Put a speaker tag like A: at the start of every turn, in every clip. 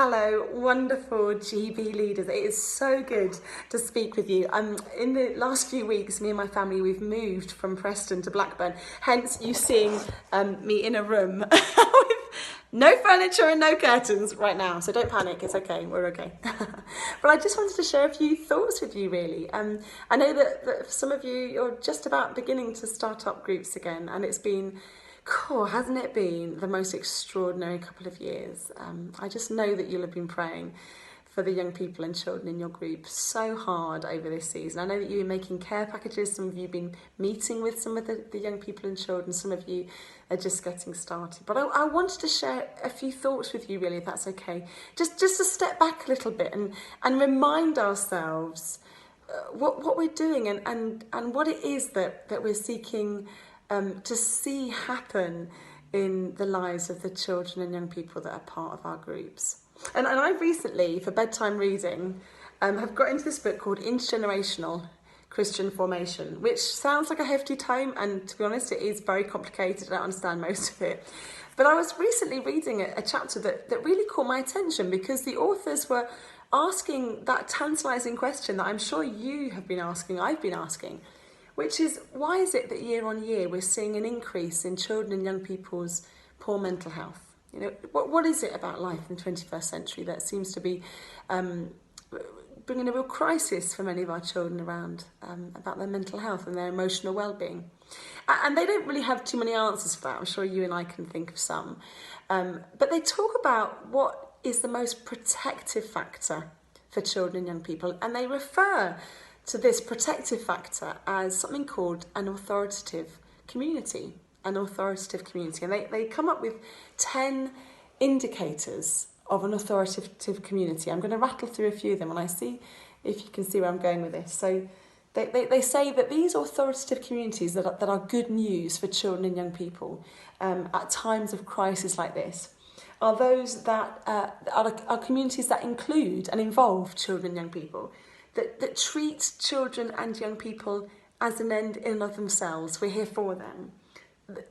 A: Hello, wonderful GB leaders. It is so good to speak with you. In the last few weeks, me and my family, we've moved from Preston to Blackburn. Hence, you seeing me in a room with no furniture and no curtains right now. So don't panic, it's okay, we're okay. But I just wanted to share a few thoughts with you, really. I know that for some of you, you're just about beginning to start up groups again, and it's been, cool, hasn't it been the most extraordinary couple of years? I just know that you'll have been praying for the young people and children in your group so hard over this season. I know that you've been making care packages, some of you have been meeting with some of the young people and children, some of you are just getting started. But I wanted to share a few thoughts with you, really, if that's okay. Just to step back a little bit and remind ourselves what we're doing and what it is that we're seeking to see happen in the lives of the children and young people that are part of our groups. And I recently, for bedtime reading, have got into this book called Intergenerational Christian Formation, which sounds like a hefty tome, and to be honest, it is very complicated. I don't understand most of it. But I was recently reading a chapter that really caught my attention, because the authors were asking that tantalising question that I'm sure you have been asking, I've been asking, which is, why is it that year on year we're seeing an increase in children and young people's poor mental health? You know, what is it about life in the 21st century that seems to be bringing a real crisis for many of our children around about their mental health and their emotional well-being? And they don't really have too many answers for that. I'm sure you and I can think of some. But they talk about what is the most protective factor for children and young people, and they refer to this protective factor as something called an authoritative community. And they come up with 10 indicators of an authoritative community. I'm going to rattle through a few of them and I see if you can see where I'm going with this. So they say that these authoritative communities that are good news for children and young people at times of crisis like this are those that are communities that include and involve children and young people, that treat children and young people as an end in and of themselves. We're here for them.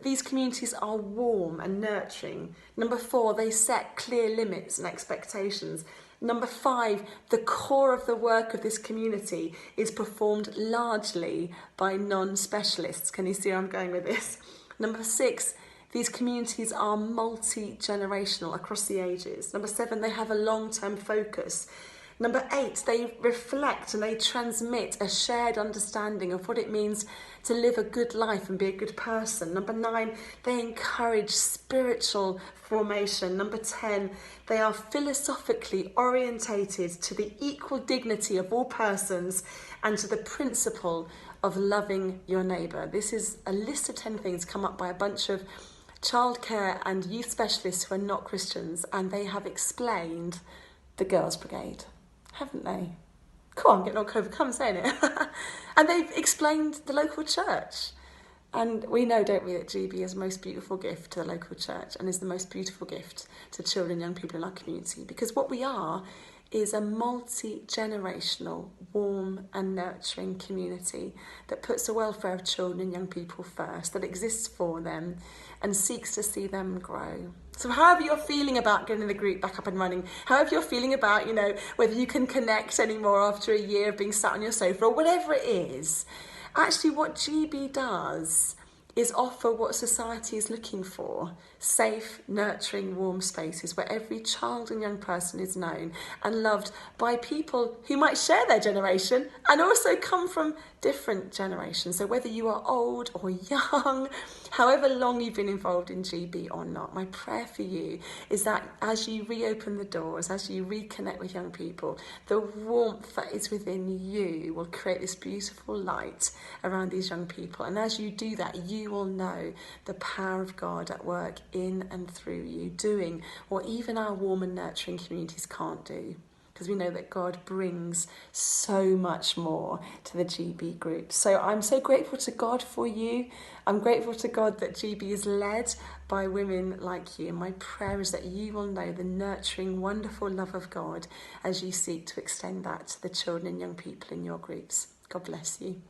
A: These communities are warm and nurturing. Number 4, they set clear limits and expectations. Number 5, the core of the work of this community is performed largely by non-specialists. Can you see where I'm going with this? Number 6, these communities are multi-generational across the ages. Number 7, they have a long-term focus. Number 8, they reflect and they transmit a shared understanding of what it means to live a good life and be a good person. Number 9, they encourage spiritual formation. Number 10, they are philosophically orientated to the equal dignity of all persons and to the principle of loving your neighbour. This is a list of 10 things come up by a bunch of childcare and youth specialists who are not Christians, and they have explained the Girls Brigade. Haven't they? Cool, I'm getting all overcome saying it. And they've explained the local church. And we know, don't we, that GB is the most beautiful gift to the local church and is the most beautiful gift to children and young people in our community. Because what we are is a multi-generational, warm and nurturing community that puts the welfare of children and young people first, that exists for them and seeks to see them grow. So however you're feeling about getting the group back up and running, however you're feeling about, whether you can connect anymore after a year of being sat on your sofa or whatever it is, actually what GB does is offer what society is looking for: safe, nurturing, warm spaces where every child and young person is known and loved by people who might share their generation and also come from different generations. So whether you are old or young, however long you've been involved in GB or not, my prayer for you is that as you reopen the doors, as you reconnect with young people, the warmth that is within you will create this beautiful light around these young people. And as you do that, you will know the power of God at work in and through you, doing what even our warm and nurturing communities can't do. Because we know that God brings so much more to the GB group. So I'm so grateful to God for you. I'm grateful to God that GB is led by women like you. And my prayer is that you will know the nurturing, wonderful love of God as you seek to extend that to the children and young people in your groups. God bless you.